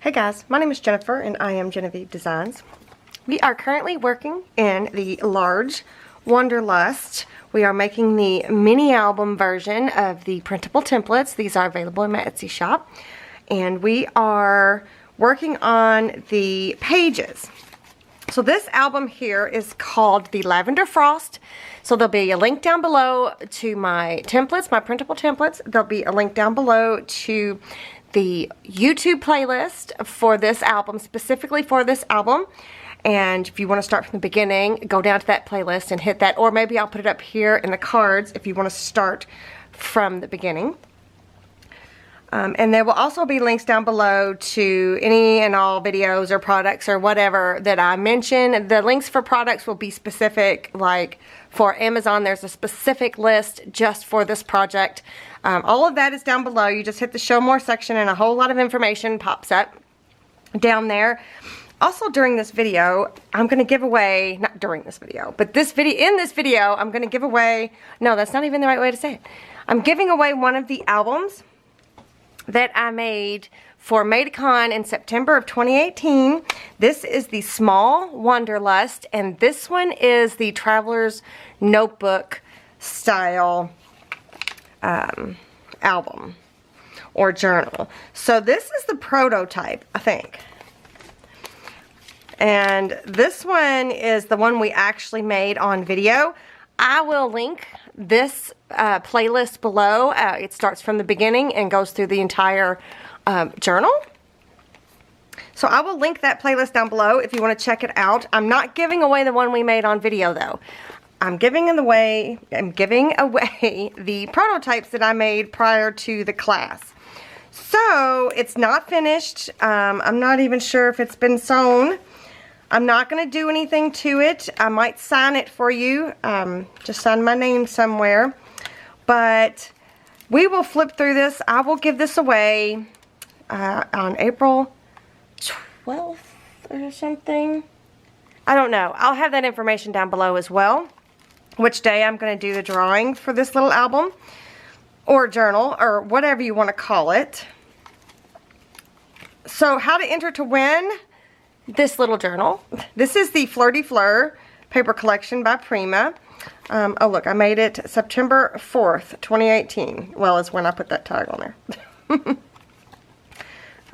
Hey guys, my name is Jennifer and I am Genevieve Designs. We are currently working in the large Wanderlust. We are making the mini album version of the printable templates. These are available in my Etsy shop. And we are working on the pages. So this album here is called the Lavender Frost. So there'll be a link down below to my templates, my printable templates. There'll be a link down below to the YouTube playlist for this album, specifically for this album. And if you want to start from the beginning, go down to that playlist and hit that. Or maybe I'll put it up here in the cards if you want to start from the beginning. And there will also be links down below to any and all videos or products or whatever that I mention. The links for products will be specific, like for Amazon, there's a specific list just for this project. All of that is down below. You just hit the show more section and a whole lot of information pops up down there. Also during this video, I'm going to give away, not during this video, but in this video, I'm going to give away, no, that's not even the right way to say it. I'm giving away one of the albums that I made for MadeCon in September of 2018. This is the small Wanderlust, and this one is the Traveler's Notebook style album or journal. So this is the prototype, I think. And this one is the one we actually made on video. I will link this playlist below. It starts from the beginning and goes through the entire journal. So I will link that playlist down below if you want to check it out. I'm not giving away the one we made on video though. I'm giving away the prototypes that I made prior to the class. So it's not finished. I'm not even sure if it's been sewn. I'm not going to do anything to it. I might sign it for you. Just sign my name somewhere. But we will flip through this. I will give this away on April 12th or something. I don't know. I'll have that information down below as well. Which day I'm going to do the drawing for this little album. Or journal. Or whatever you want to call it. So how to enter to win this little journal. This is the Flirty Fleur paper collection by Prima. Oh look, I made it September 4th, 2018. Well, is when I put that tag on there.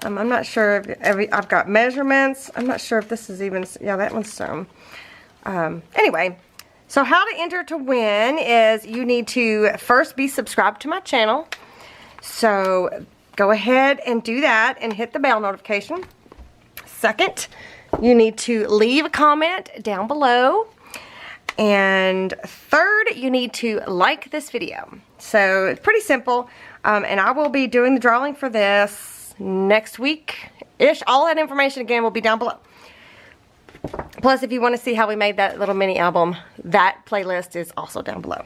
I'm not sure if I've got measurements. I'm not sure if this is even, yeah, that one's sewn. Anyway, so how to enter to win is you need to first be subscribed to my channel. So go ahead and do that and hit the bell notification. Second, you need to leave a comment down below. And third, you need to like this video. So it's pretty simple. And I will be doing the drawing for this next week-ish. All that information again will be down below. Plus, if you want to see how we made that little mini album, that playlist is also down below.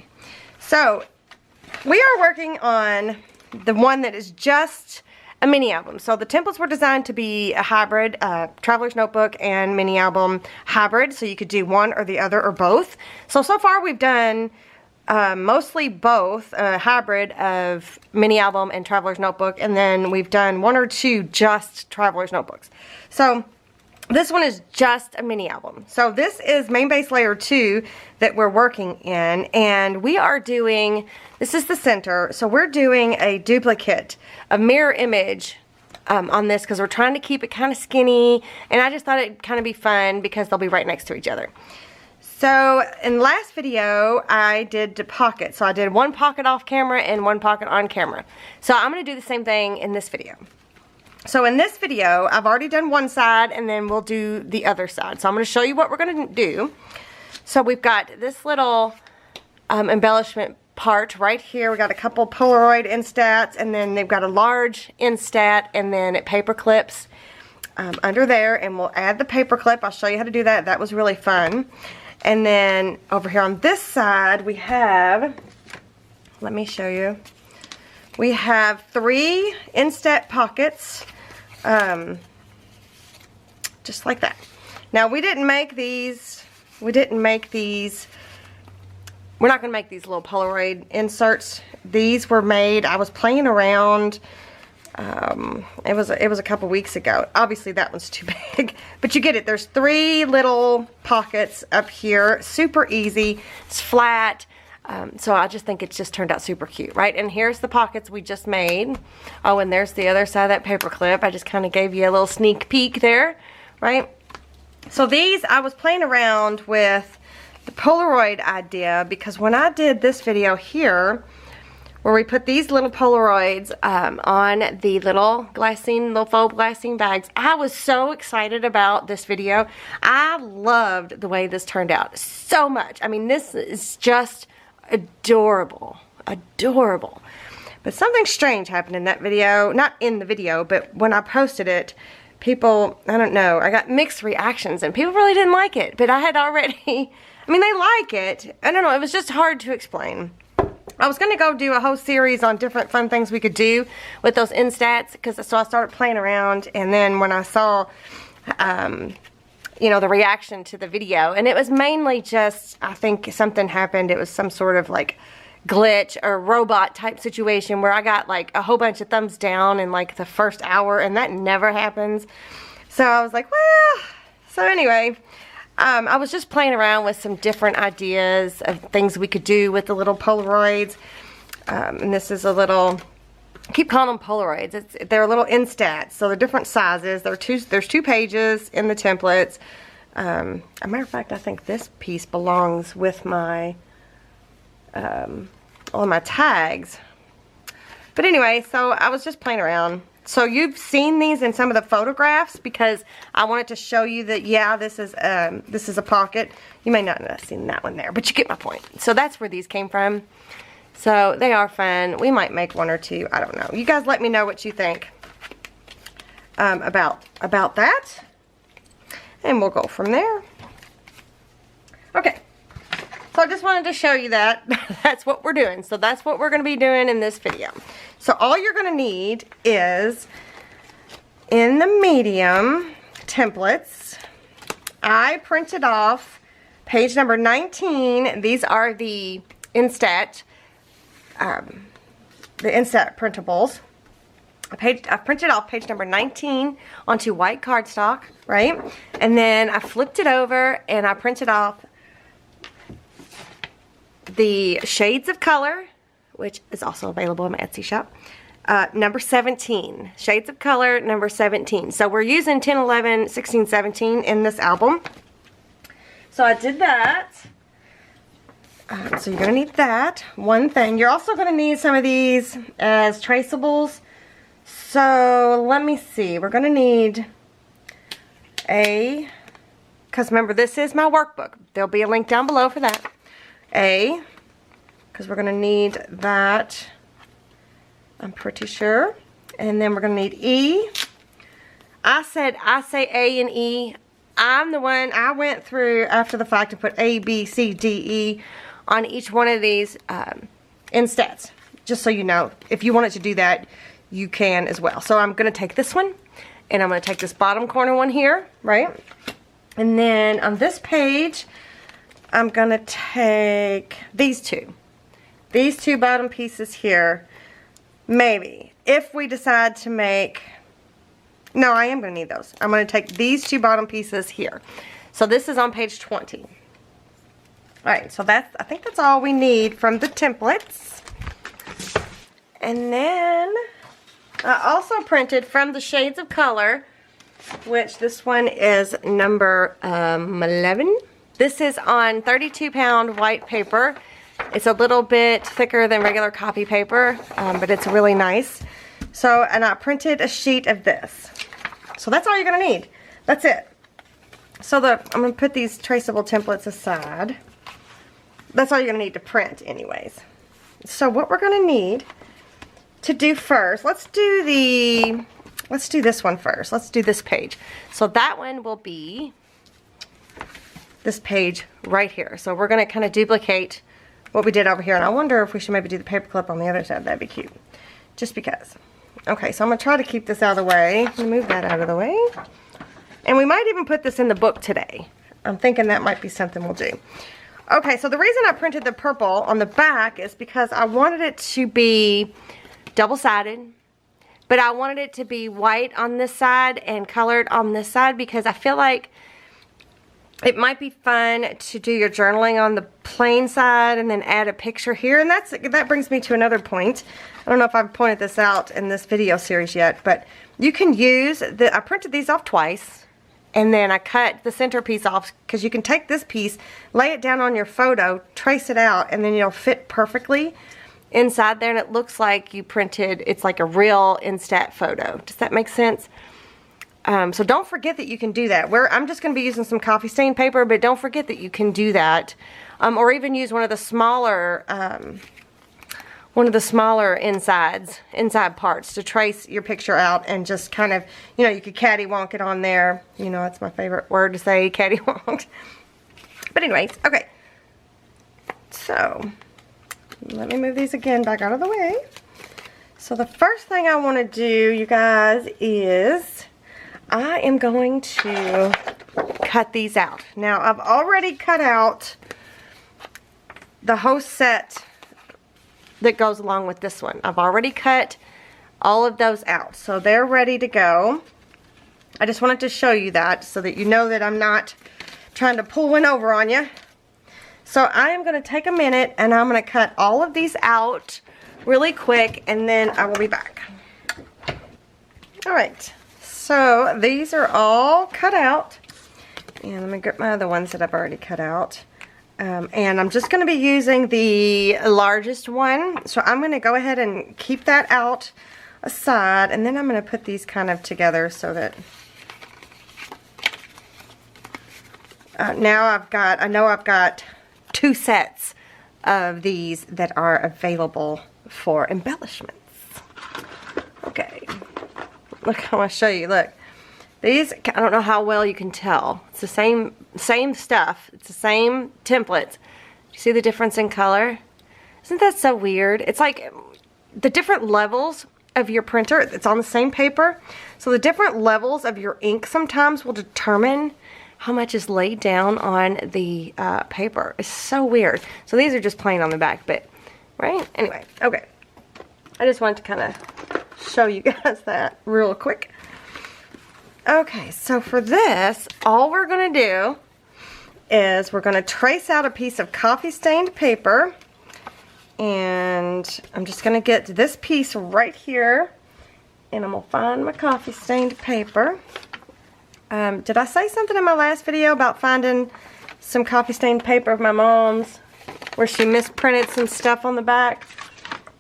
So we are working on the one that is just a mini album. So the templates were designed to be a hybrid, Traveler's Notebook and mini album hybrid. So you could do one or the other or both. So far we've done mostly both, a hybrid of mini album and Traveler's Notebook. And then we've done one or two just Traveler's Notebooks. So this one is just a mini album. So this is main base layer 2 that we're working in. And we are doing, this is the center. So we're doing a duplicate, a mirror image on this because we're trying to keep it kind of skinny. And I just thought it'd kind of be fun because they'll be right next to each other. So in the last video, I did the pocket. So I did one pocket off camera and one pocket on camera. So I'm going to do the same thing in this video. So in this video, I've already done one side and then we'll do the other side. So I'm going to show you what we're going to do. So we've got this little embellishment part right here. We got a couple Polaroid Instats and then they've got a large Instat and then it paper clips under there, and we'll add the paper clip. I'll show you how to do that. That was really fun. And then over here on this side we have, let me show you. We have 3 Instat pockets. Just like that. Now we didn't make these, we're not going to make these little Polaroid inserts. These were made, I was playing around It was a couple weeks ago. Obviously that one's too big, but you get it. There's 3 little pockets up here. Super easy. It's flat. So I just think it's just turned out super cute, right? And here's the pockets we just made. Oh, and there's the other side of that paper clip. I just kind of gave you a little sneak peek there, right? So these, I was playing around with the Polaroid idea because when I did this video here, where we put these little Polaroids on the little faux glassine bags, I was so excited about this video. I loved the way this turned out so much. I mean, this is just adorable, adorable. But something strange happened in that video. Not in the video, but when I posted it, people, I don't know, I got mixed reactions and people really didn't like it. But I had already, I mean, they like it. I don't know, it was just hard to explain. I was going to go do a whole series on different fun things we could do with those Instats, so I started playing around, and then when I saw, you know, the reaction to the video, and it was mainly just, I think something happened. It was some sort of like glitch or robot type situation where I got like a whole bunch of thumbs down in like the first hour, and that never happens. So I was like, well, so anyway, I was just playing around with some different ideas of things we could do with the little Polaroids. And this is a little, I keep calling them Polaroids. They're little Instats, so they're different sizes. There's 2 pages in the templates. As a matter of fact, I think this piece belongs with my, all my tags. But anyway, so I was just playing around. So you've seen these in some of the photographs because I wanted to show you that, yeah, this is a pocket. You may not have seen that one there, but you get my point. So that's where these came from. So they are fun. We might make 1 or 2. I don't know. You guys let me know what you think about that. And we'll go from there. Okay. So I just wanted to show you that. That's what we're doing. So that's what we're going to be doing in this video. So all you're going to need is, in the medium templates, I printed off page number 19. These are the Instat printables. I printed off page number 19 onto white cardstock, right? And then I flipped it over and I printed off the shades of color, which is also available in my Etsy shop. Number 17. Shades of color, number 17. So we're using 10, 11, 16, 17 in this album. So I did that. So you're going to need that. One thing. You're also going to need some of these as traceables. So let me see. We're going to need because remember, this is my workbook. There'll be a link down below for that. Because we're going to need that, I'm pretty sure. And then we're going to need E. I say A and E. I'm the one, I went through after the fact and put A, B, C, D, E on each one of these Instats. Just so you know, if you wanted to do that, you can as well. So I'm going to take this one, and I'm going to take this bottom corner one here, right? And then on this page, I'm going to take these two. These 2 bottom pieces here. Maybe. If we decide to make... No, I am going to need those. I'm going to take these 2 bottom pieces here. So this is on page 20. Alright, so I think that's all we need from the templates. And then I also printed from the shades of color, which this one is number 11. This is on 32-pound white paper. It's a little bit thicker than regular copy paper, but it's really nice. So, and I printed a sheet of this. So that's all you're going to need. That's it. So I'm going to put these traceable templates aside. That's all you're going to need to print anyways. So what we're going to need to do first, let's do this one first. Let's do this page. So that one will be this page right here. So we're going to kind of duplicate what we did over here. And I wonder if we should maybe do the paperclip on the other side. That'd be cute. Just because. Okay, so I'm going to try to keep this out of the way. Let me move that out of the way. And we might even put this in the book today. I'm thinking that might be something we'll do. Okay, so the reason I printed the purple on the back is because I wanted it to be double-sided. but I wanted it to be white on this side and colored on this side because I feel like it might be fun to do your journaling on the plain side and then add a picture here. And that brings me to another point. I don't know if I've pointed this out in this video series yet, but you can use I printed these off twice, and then I cut the centerpiece off because you can take this piece, lay it down on your photo, trace it out, and then it'll fit perfectly inside there, and it looks like you printed, it's like a real Instat photo. Does that make sense? So don't forget that you can do that. I'm just going to be using some coffee stain paper, but don't forget that you can do that. Or even use one of the smaller inside parts to trace your picture out and just kind of, you know, you could cattywonk it on there. You know, that's my favorite word to say, cattywonk. But anyways, okay. So, let me move these again back out of the way. So the first thing I want to do, you guys, is I am going to cut these out. Now, I've already cut out the whole set that goes along with this one. I've already cut all of those out, so they're ready to go. I just wanted to show you that so that you know that I'm not trying to pull one over on you. So I am going to take a minute and I'm going to cut all of these out really quick, and then I will be back. Alright, so these are all cut out, and let me get my other ones that I've already cut out. And I'm just going to be using the largest one, so I'm going to go ahead and keep that out aside, and then I'm going to put these kind of together so that now I know I've got 2 sets of these that are available for embellishments. Okay, look, I want to show you. Look, these, I don't know how well you can tell. It's the same stuff. It's the same templates. You see the difference in color? Isn't that so weird? It's like the different levels of your printer. It's on the same paper, so the different levels of your ink sometimes will determine how much is laid down on the paper. It's so weird. So these are just plain on the back, but right? Anyway, okay. I just wanted to kind of show you guys that real quick. Okay, so for this, all we're going to do is we're going to trace out a piece of coffee stained paper, and I'm just going to get this piece right here, and I'm going to find my coffee stained paper. Did I say something in my last video about finding some coffee stained paper of my mom's where she misprinted some stuff on the back?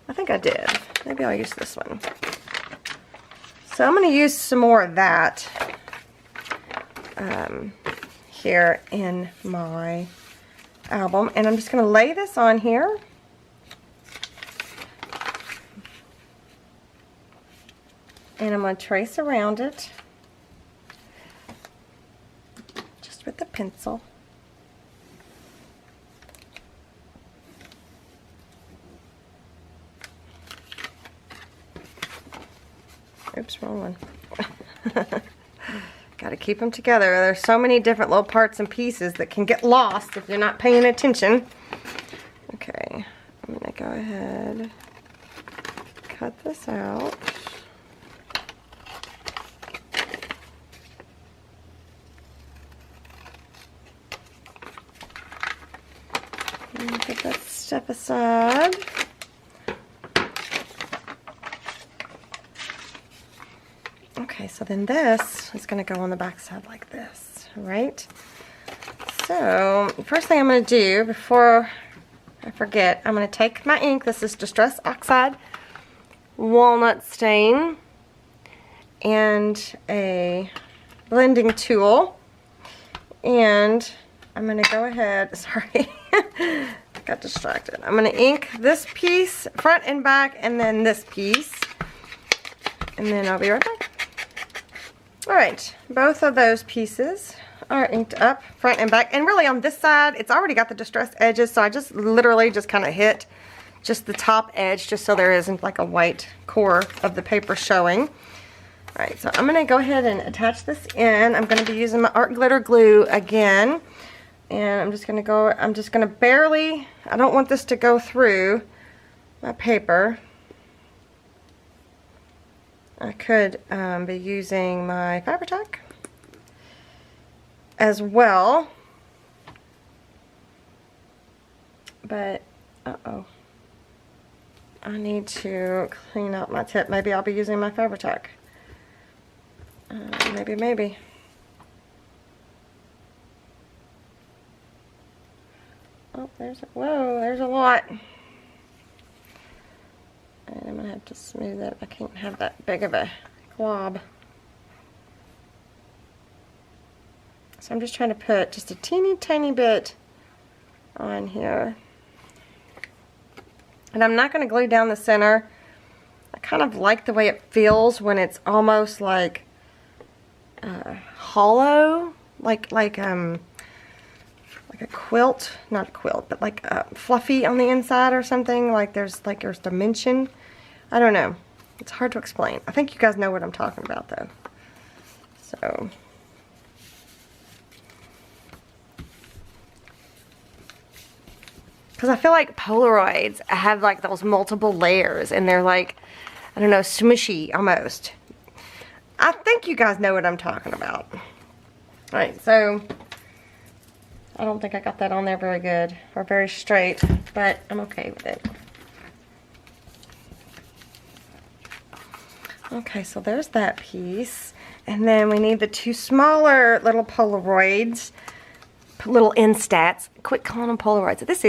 I think I did. Maybe I'll use this one. So I'm going to use some more of that here in my album. And I'm just going to lay this on here. And I'm going to trace around it just with the pencil. Oops, wrong one. Got to keep them together. There's so many different little parts and pieces that can get lost if you're not paying attention. Okay, I'm going to go ahead, cut this out. Get that step aside. Okay, so then this is going to go on the back side like this, right? So, the first thing I'm going to do before I forget, I'm going to take my ink. This is Distress Oxide Walnut Stain and a blending tool. And I'm going to go ahead, sorry, got distracted. I'm going to ink this piece, front and back, and then this piece. And then I'll be right back. Alright, both of those pieces are inked up, front and back. And really on this side, it's already got the distressed edges, so I just literally just kind of hit just the top edge just so there isn't like a white core of the paper showing. Alright, so I'm going to go ahead and attach this in. I'm going to be using my art glitter glue again. And I'm just going to barely, I don't want this to go through my paper. I could be using my Fabri-Tac as well. But, uh-oh. I need to clean up my tip. Maybe I'll be using my Fabri-Tac. Maybe. Oh, there's a lot. And I'm gonna have to smooth it. I can't have that big of a glob. So I'm just trying to put just a teeny tiny bit on here. And I'm not gonna glue down the center. I kind of like the way it feels when it's almost like hollow, like a quilt, not a quilt, but like fluffy on the inside or something. Like there's dimension. I don't know. It's hard to explain. I think you guys know what I'm talking about though. So because I feel like Polaroids have like those multiple layers and they're like, I don't know, smushy almost. I think you guys know what I'm talking about. Alright, so I don't think I got that on there very good or very straight, but I'm okay with it. Okay, so there's that piece. And then we need the two smaller little Polaroids, little Instats. Quit calling them Polaroids. This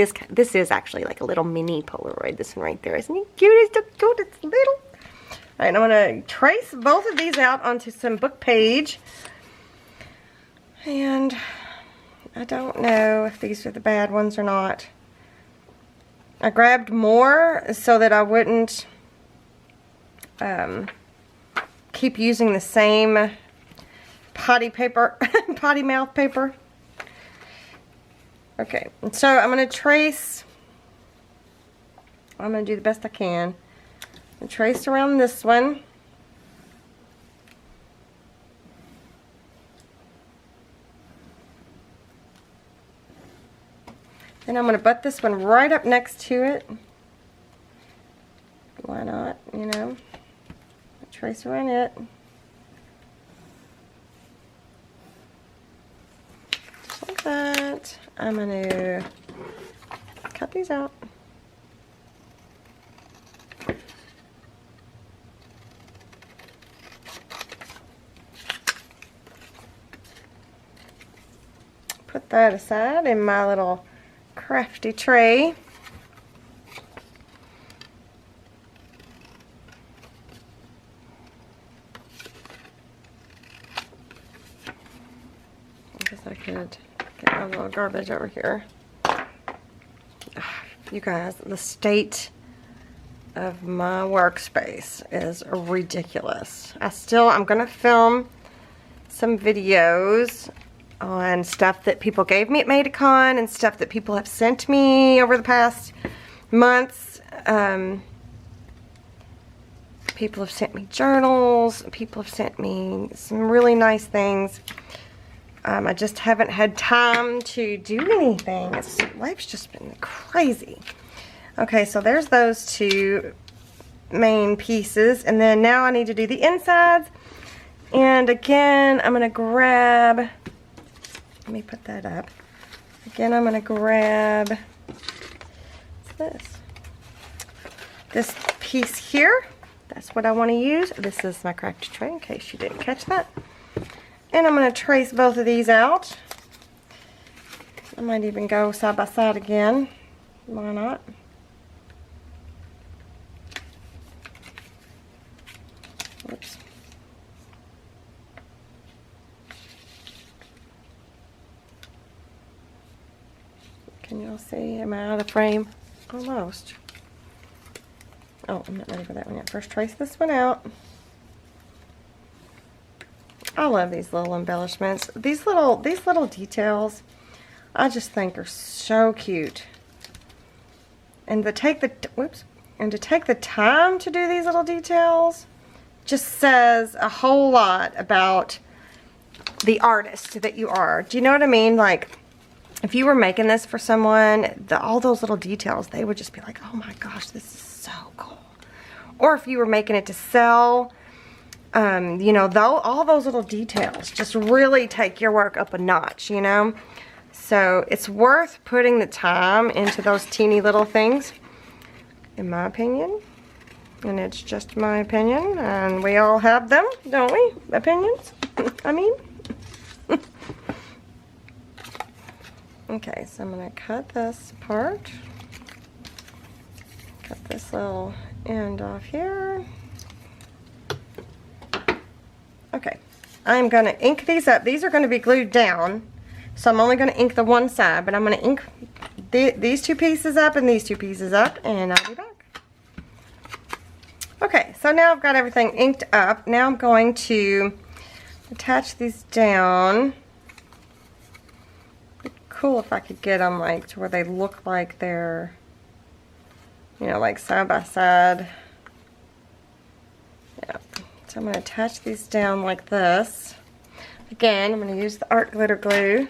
is actually like a little mini Polaroid. This one right there. Isn't it cute? It's so cute. It's little. Alright, I'm going to trace both of these out onto some book page. And I don't know if these are the bad ones or not. I grabbed more so that I wouldn't keep using the same potty paper, potty mouth paper. Okay, so I'm going to trace. I'm going to do the best I can. And trace around this one. Then I'm going to butt this one right up next to it. Why not, you know? Trace around it. Just like that. I'm going to cut these out. Put that aside in my little crafty tray. I guess I could get my little garbage over here. You guys, the state of my workspace is ridiculous. I'm gonna film some videos on stuff that people gave me at Madecon and stuff that people have sent me over the past months. People have sent me journals. People have sent me some really nice things. I just haven't had time to do anything. Life's just been crazy. Okay, so there's those two main pieces. And then now I need to do the insides. And again, I'm going to grab... Let me put that up. Again, I'm going to grab... What's this piece here. That's what I want to use. This is my crafty tray in case you didn't catch that. And I'm going to trace both of these out. I might even go side by side again. Why not? Whoops. Can y'all see? Am I out of frame? Almost. Oh, I'm not ready for that one yet. First, trace this one out. I love these little embellishments. These little details, I just think are so cute. And to take the time to do these little details just says a whole lot about the artist that you are. Do you know what I mean? Like, if you were making this for someone, all those little details, they would just be like, oh my gosh, this is so cool. Or if you were making it to sell, You know, though, all those little details just really take your work up a notch, you know. So it's worth putting the time into those teeny little things, in my opinion. And it's just my opinion, and we all have them, don't we? Opinions, I mean. Okay, so I'm gonna cut this part. Cut this little end off here. Okay, I'm going to ink these up. These are going to be glued down, so I'm only going to ink the one side, but I'm going to ink these two pieces up and these two pieces up, and I'll be back. Okay, so now I've got everything inked up. Now I'm going to attach these down. It'd be cool if I could get them like to where they look like they're, you know, like side by side. Yeah. So I'm going to attach these down like this. Again, I'm going to use the art glitter glue.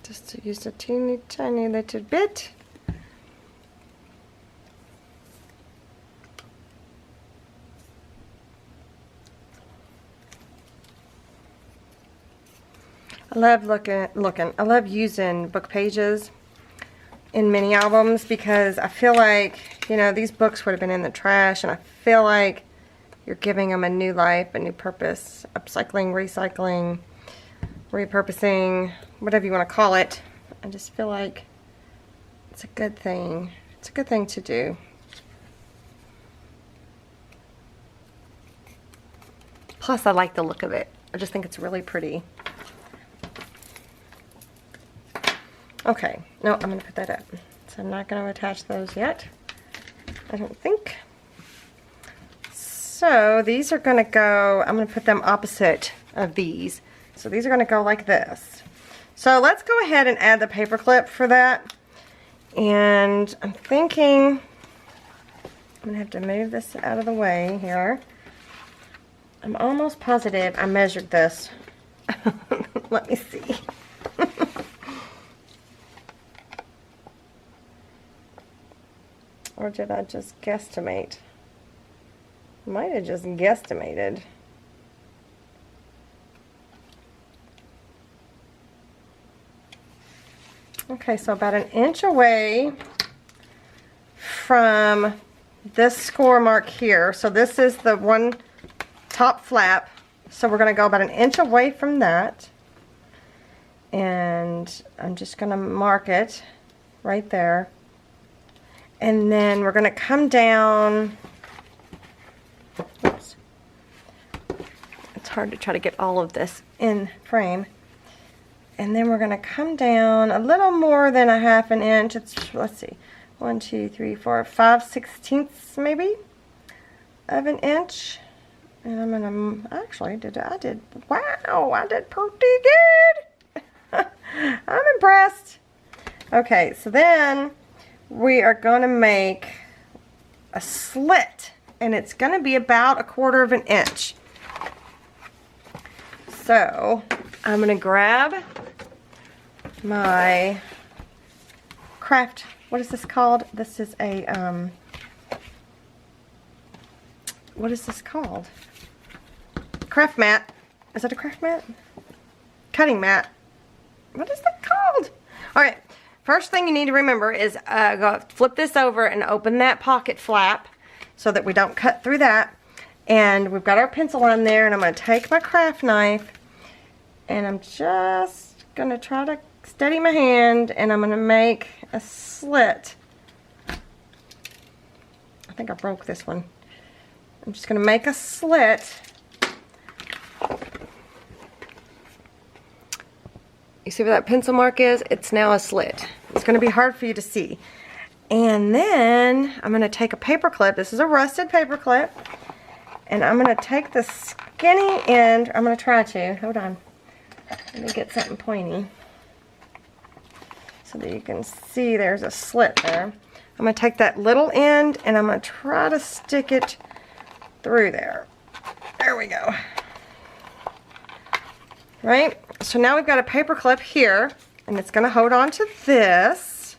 Just to use a teeny tiny little bit. I love I love using book pages in mini albums because I feel like, you know, these books would have been in the trash, and I feel like you're giving them a new life, a new purpose, upcycling, recycling, repurposing, whatever you want to call it. I just feel like it's a good thing. It's a good thing to do. Plus, I like the look of it. I just think it's really pretty. Okay, no, I'm going to put that up. So I'm not going to attach those yet, I don't think. So these are going to go, I'm going to put them opposite of these. So these are going to go like this. So let's go ahead and add the paper clip for that. And I'm thinking, I'm going to have to move this out of the way here. I'm almost positive I measured this. Let me see. Or did I just guesstimate? Might have just guesstimated. Okay, so about an inch away from this score mark here. So this is the one top flap. So we're going to go about an inch away from that. And I'm just going to mark it right there. And then we're going to come down. Oops. It's hard to try to get all of this in frame. And then we're going to come down a little more than a half an inch. It's, let's see, 1, 2, 3, 4, 5/16 maybe of an inch. And I'm going to, actually, wow, I did pretty good. I'm impressed. Okay, so then we are going to make a slit, and it's going to be about 1/4 of an inch. So I'm going to grab my craft, what is this called? This is a, what is this called? Craft mat. Is that a craft mat? Cutting mat. What is that called? All right. First thing you need to remember is go flip this over and open that pocket flap so that we don't cut through that. And we've got our pencil on there, and I'm going to take my craft knife, and I'm just going to try to steady my hand, and I'm going to make a slit. I think I broke this one. I'm just going to make a slit. You see where that pencil mark is? It's now a slit. It's going to be hard for you to see. And then I'm going to take a paper clip. This is a rusted paper clip. And I'm going to take the skinny end. I'm going to try to. Hold on. Let me get something pointy so that you can see there's a slit there. I'm going to take that little end, and I'm going to try to stick it through there. There we go. Right? So now we've got a paper clip here, and it's going to hold on to this.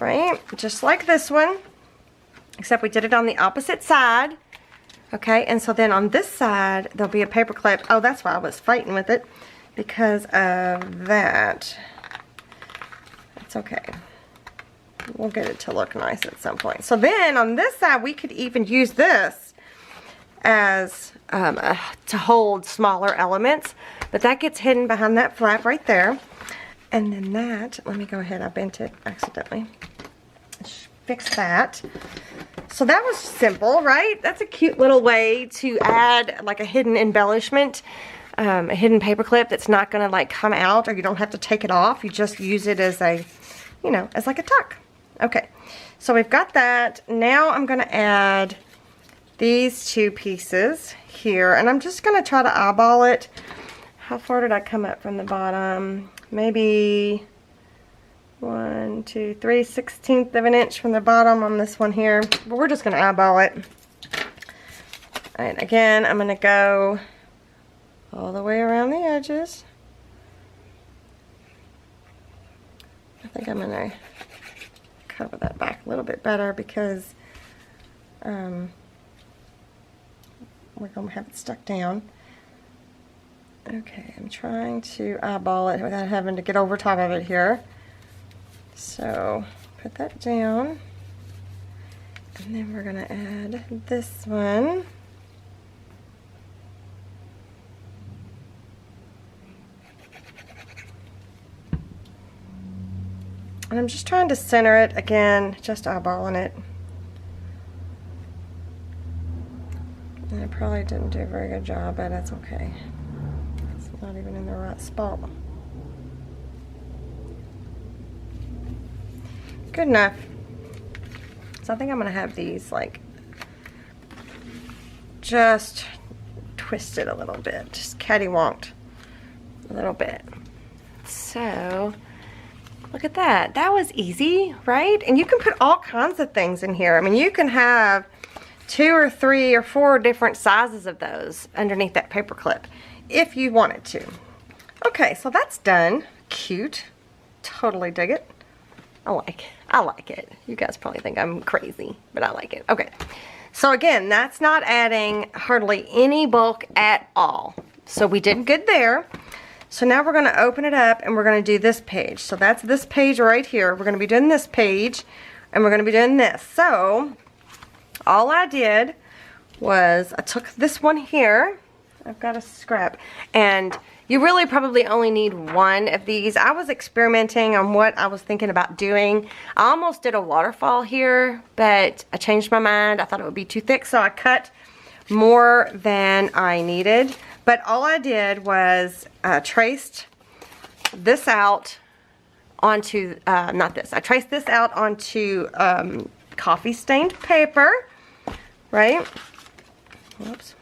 right? Just like this one, except we did it on the opposite side. Okay, and so then on this side, there'll be a paper clip. Oh, that's why I was fighting with it, because of that. It's okay. We'll get it to look nice at some point. So then on this side, we could even use this as to hold smaller elements, but that gets hidden behind that flap right there. And then that, let me go ahead, I bent it accidentally. Fix that. So that was simple, right? That's a cute little way to add like a hidden embellishment, a hidden paper clip that's not gonna like come out, or you don't have to take it off. You just use it as a, you know, as like a tuck. Okay, so we've got that. Now I'm gonna add these two pieces here, and I'm just gonna try to eyeball it. How far did I come up from the bottom? Maybe 1, 2, 3/16 of an inch from the bottom on this one here, but we're just gonna eyeball it. And again, I'm gonna go all the way around the edges. I think I'm gonna cover that back a little bit better because we're gonna have it stuck down. Okay, I'm trying to eyeball it without having to get over top of it here. So put that down, and then we're gonna add this one. And I'm just trying to center it again, just eyeballing it. And I probably didn't do a very good job, but that's okay. It's not even in the right spot. Good enough. So I think I'm gonna have these like just twisted a little bit, just cattywonked a little bit. So look at that. That was easy, right? And you can put all kinds of things in here. I mean, you can have 2 or 3 or 4 different sizes of those underneath that paper clip if you wanted to. Okay, so that's done. Cute. Totally dig it. I like it. You guys probably think I'm crazy, but I like it. Okay, so again, that's not adding hardly any bulk at all. So we did good there. So now we're gonna open it up and we're gonna do this page. So that's this page right here. We're gonna be doing this page and we're gonna be doing this. So all I did was I took this one here. I've got a scrap, and you really probably only need one of these. I was experimenting on what I was thinking about doing. I almost did a waterfall here, but I changed my mind. I thought it would be too thick, so I cut more than I needed. But all I did was traced this out onto, not this, I traced this out onto coffee stained paper, right? Whoops.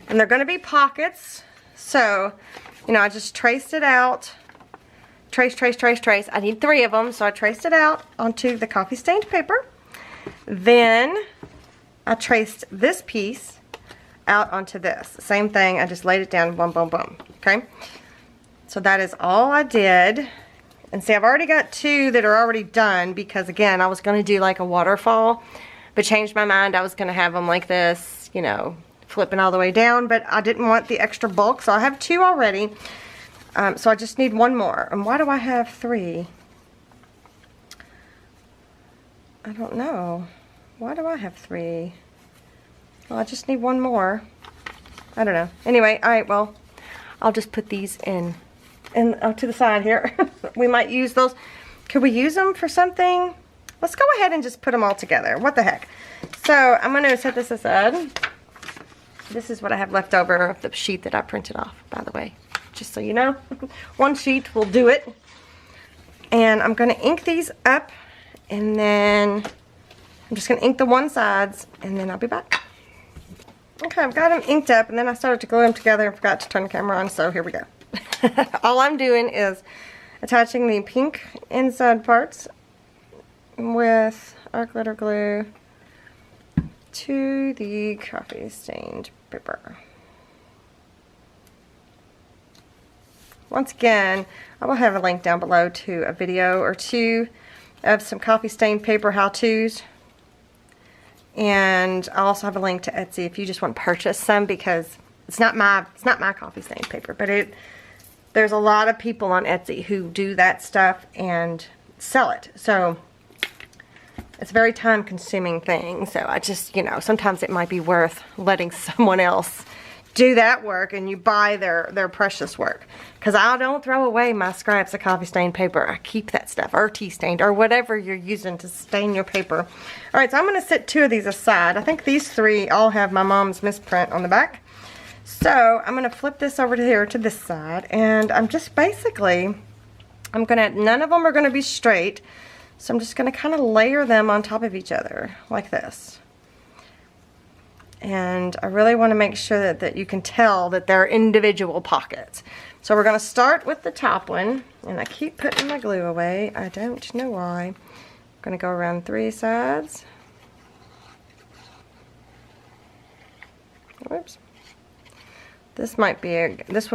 And they're going to be pockets. So, you know, I just traced it out. Trace, trace, trace, trace. I need 3 of them, so I traced it out onto the coffee stained paper. Then I traced this piece out onto this. Same thing, I just laid it down, boom, boom, boom. Okay? So that is all I did. And see, I've already got 2 that are already done because, again, I was going to do like a waterfall, but changed my mind. I was going to have them like this, you know, flipping all the way down, but I didn't want the extra bulk, so I have 2 already. So I just need 1 more. And why do I have 3? I don't know. Why do I have 3? Well, I just need 1 more. I don't know. Anyway, all right, well, I'll just put these in to the side here. We might use those. Could we use them for something? Let's go ahead and just put them all together. What the heck? So I'm going to set this aside. This is what I have left over of the sheet that I printed off, by the way. Just so you know. 1 sheet will do it. And I'm going to ink these up. And then I'm just going to ink the one sides. And then I'll be back. Okay, I've got them inked up. And then I started to glue them together and forgot to turn the camera on. So here we go. All I'm doing is attaching the pink inside parts with our glitter glue to the coffee stained paper. Once again, I will have a link down below to a video or 2 of some coffee stained paper how-tos. And I also have a link to Etsy if you just want to purchase some, because it's not my coffee stained paper, but there's a lot of people on Etsy who do that stuff and sell it. So it's a very time consuming thing. So I just, you know, sometimes it might be worth letting someone else do that work and you buy their precious work. Because I don't throw away my scraps of coffee stained paper. I keep that stuff, or tea stained, or whatever you're using to stain your paper. Alright, so I'm going to set 2 of these aside. I think these 3 all have my mom's misprint on the back. So I'm going to flip this over to here to this side, and I'm just basically, none of them are going to be straight. So I'm just going to kind of layer them on top of each other like this. And I really want to make sure that you can tell that they're individual pockets. So we're going to start with the top one, and I keep putting my glue away. I don't know why. I'm going to go around 3 sides. Whoops. This one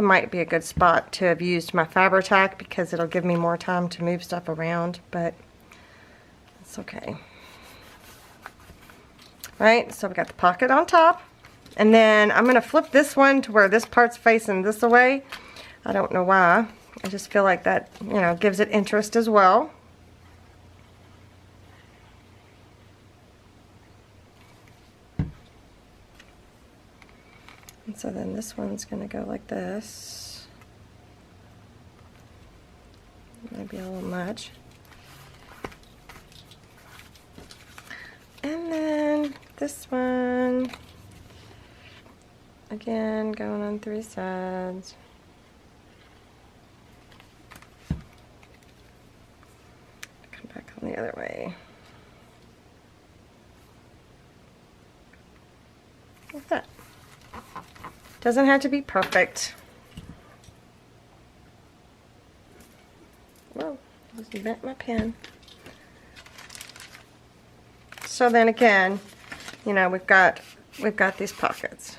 might be a good spot to have used my Fabri-Tac, because it'll give me more time to move stuff around, but it's okay. Right, so we got the pocket on top, and then I'm going to flip this one to where this part's facing this way. I don't know why. I just feel like that, you know, gives it interest as well. And so then this one's going to go like this. Maybe a little much. And then this one, again, going on 3 sides. Come back on the other way. Like that. Doesn't have to be perfect. Whoa, I just bent my pen. So then again, you know, we've got these pockets.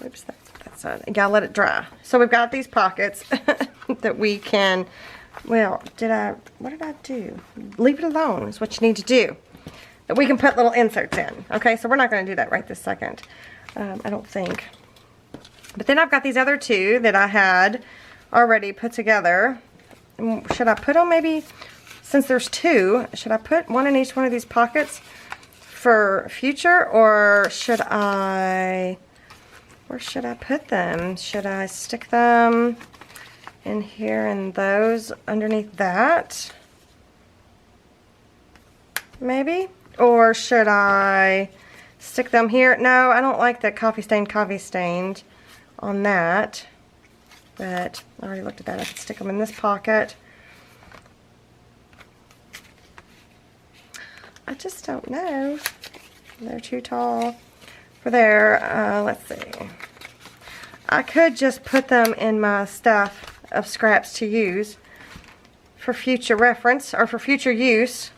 Oops, that's on. You gotta let it dry. So we've got these pockets that we can. Well, what did I do? Leave it alone is what you need to do. That we can put little inserts in. Okay, so we're not going to do that right this second. I don't think. But then I've got these other 2 that I had already put together. Should I put them maybe? Since there's 2, should I put 1 in each one of these pockets for future, or should I, where should I put them? Should I stick them in here and those underneath that? Maybe? Or should I stick them here? No, I don't like the coffee stained on that. But I already looked at that. I could stick them in this pocket. I just don't know. They're too tall for there. Let's see. I could just put them in my stuff of scraps to use for future reference, or for future use.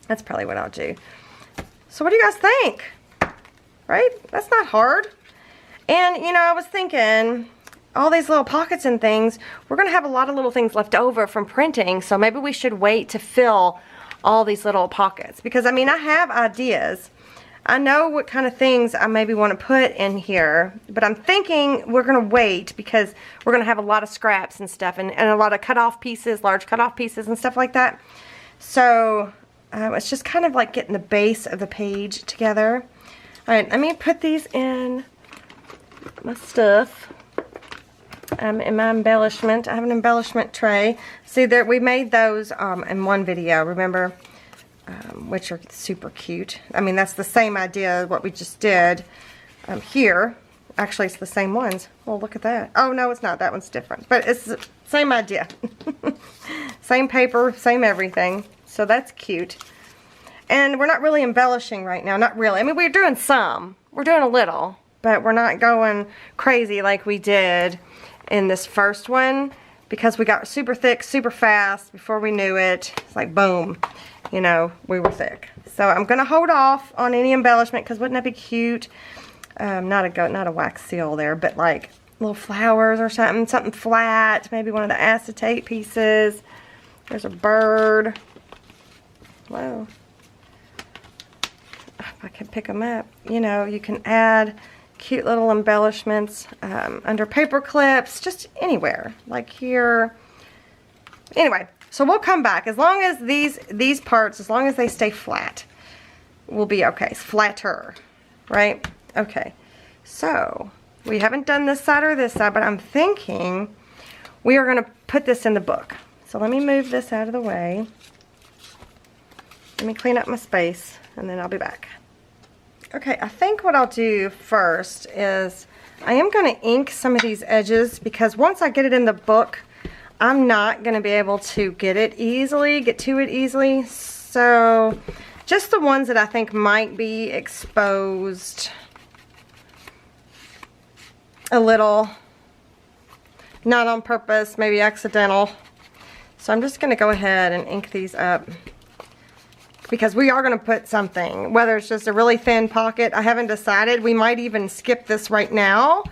That's probably what I'll do. So what do you guys think? Right? That's not hard. And, you know, I was thinking, all these little pockets and things, we're going to have a lot of little things left over from printing, so maybe we should wait to fill all these little pockets, because I mean, I have ideas. I know what kind of things I maybe want to put in here, but I'm thinking we're going to wait, because we're going to have a lot of scraps and stuff, and a lot of cut-off pieces, large cut-off pieces and stuff like that. So it's just kind of like getting the base of the page together. Alright, let me put these in my stuff. In my embellishment, I have an embellishment tray. See, there we made those in one video, remember? Which are super cute. I mean, that's the same idea as what we just did here. Actually, it's the same ones. Well, look at that. Oh, no, it's not. That one's different. But it's the same idea. Same paper, same everything. So that's cute. And we're not really embellishing right now. Not really. I mean, we're doing some. We're doing a little. But we're not going crazy like we did in this first one, because we got super thick super fast before we knew it. It's like boom, you know, we were thick. So I'm gonna hold off on any embellishment, because wouldn't that be cute? Not a wax seal there, but like little flowers or something flat, maybe one of the acetate pieces. There's a bird. Whoa. If I can pick them up. You know, you can add cute little embellishments under paper clips, just anywhere, like here. Anyway, so we'll come back. As long as these parts, as long as they stay flat, we'll be okay. It's flatter, right? Okay, so we haven't done this side or this side, but I'm thinking we are going to put this in the book. So let me move this out of the way. Let me clean up my space, and then I'll be back. Okay, I think what I'll do first is I am going to ink some of these edges, because once I get it in the book, I'm not going to be able to get to it easily. So just the ones that I think might be exposed a little, not on purpose, maybe accidental. So I'm just going to go ahead and ink these up, because we are going to put something, whether it's just a really thin pocket. I haven't decided. We might even skip this right now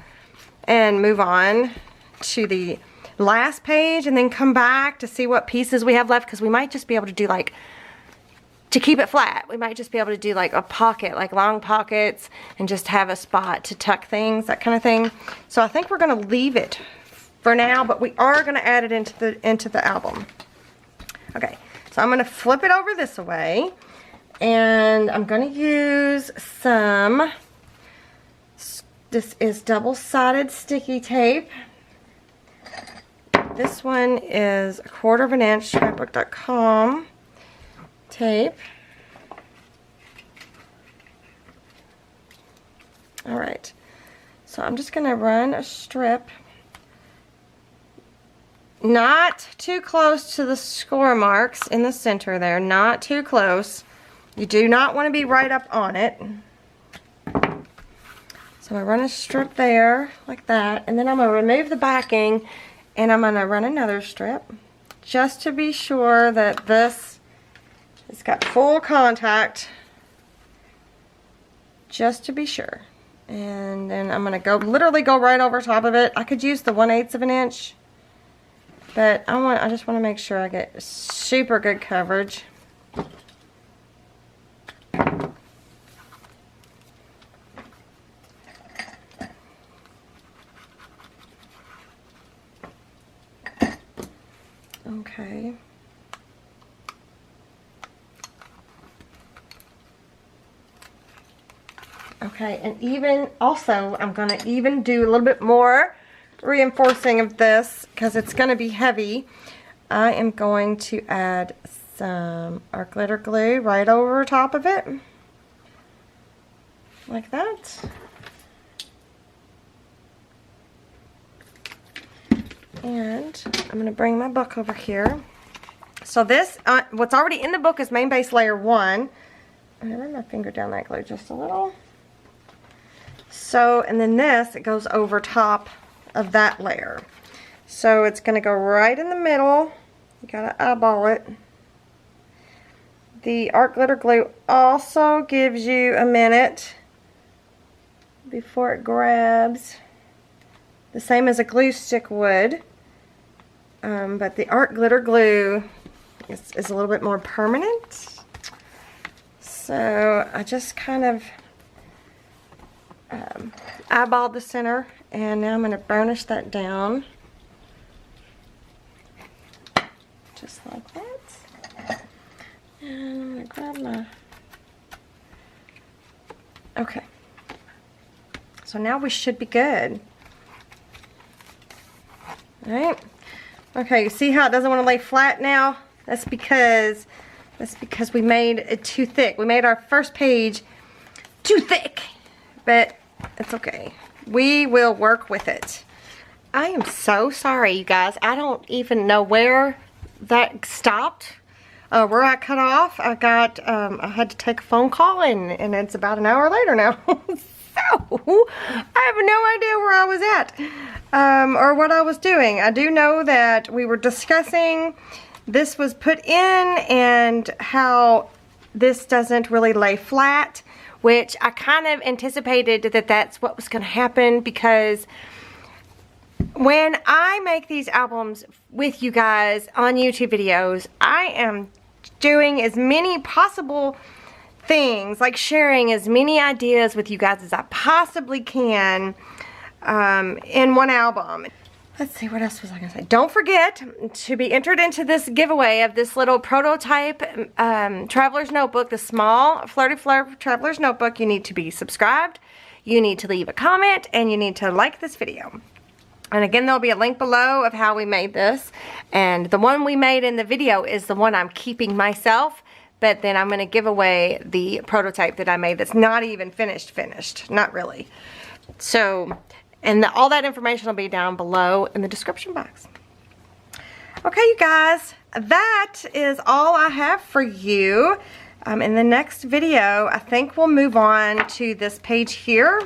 and move on to the last page and then come back to see what pieces we have left, because we might just be able to do, like, to keep it flat, we might just be able to do like a pocket, like long pockets, and just have a spot to tuck things, that kind of thing. So I think we're going to leave it for now, but we are going to add it into the album. Okay. So I'm going to flip it over this way, and I'm going to use some, this is double-sided sticky tape. This one is 1/4 inch scrapbook.com tape. Alright, so I'm just going to run a strip, not too close to the score marks in the center there, not too close. You do not want to be right up on it. So I'm going to run a strip there, like that, and then I'm going to remove the backing, and I'm going to run another strip, just to be sure that this has got full contact, just to be sure. And then I'm going to literally go right over top of it. I could use the 1/8 inch. But I just want to make sure I get super good coverage. Okay. Okay, and even also I'm going to even do a little bit more reinforcing of this, because it's going to be heavy. I am going to add some art glitter glue right over top of it, like that. And I'm going to bring my book over here. So this, what's already in the book is main base layer 1. I'm going to run my finger down that glue just a little. So, and then this, it goes over top of that layer. So it's going to go right in the middle. You got to eyeball it. The art glitter glue also gives you a minute before it grabs, the same as a glue stick would. But the art glitter glue is a little bit more permanent. So I just kind of eyeballed the center, and now I'm going to burnish that down just like that. And I'm going to grab my, okay, so now we should be good. Alright, okay, you see how it doesn't want to lay flat now? That's because we made it too thick. We made our first page too thick, but it's okay. We will work with it. I am so sorry, you guys. I don't even know where that stopped, where I cut off. I had to take a phone call, and it's about an hour later now. So, I have no idea where I was at, or what I was doing. I do know that we were discussing this was put in and how this doesn't really lay flat, which I kind of anticipated that that's what was going to happen, because when I make these albums with you guys on YouTube videos, I am doing as many possible things, like sharing as many ideas with you guys as I possibly can in one album. Let's see, what else was I going to say? Don't forget to be entered into this giveaway of this little prototype Traveler's Notebook, the small Flirty Fleur Traveler's Notebook. You need to be subscribed, you need to leave a comment, and you need to like this video. And again, there'll be a link below of how we made this. And the one we made in the video is the one I'm keeping myself. But then I'm going to give away the prototype that I made that's not even finished. Not really. So... and all that information will be down below in the description box. Okay, you guys, that is all I have for you. In the next video, I think we'll move on to this page here.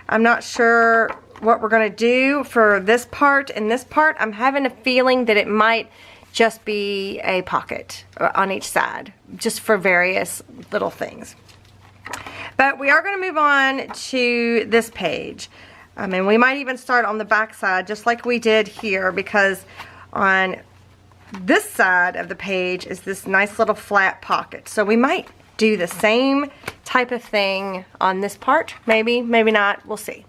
I'm not sure what we're going to do for this part and this part. I'm having a feeling that it might just be a pocket on each side, just for various little things. But we are going to move on to this page. And we might even start on the back side just like we did here, because on this side of the page is this nice little flat pocket. So we might do the same type of thing on this part. Maybe, maybe not. We'll see.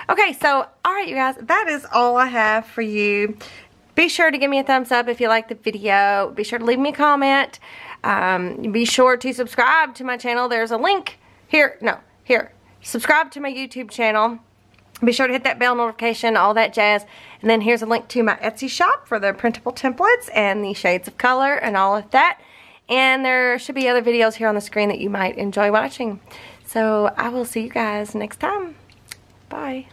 Okay, so alright you guys, that is all I have for you. Be sure to give me a thumbs up if you like the video. Be sure to leave me a comment. Be sure to subscribe to my channel. There's a link here. No, here. Subscribe to my YouTube channel. Be sure to hit that bell notification, all that jazz. And then here's a link to my Etsy shop for the printable templates and the shades of color and all of that. And there should be other videos here on the screen that you might enjoy watching. So I will see you guys next time. Bye.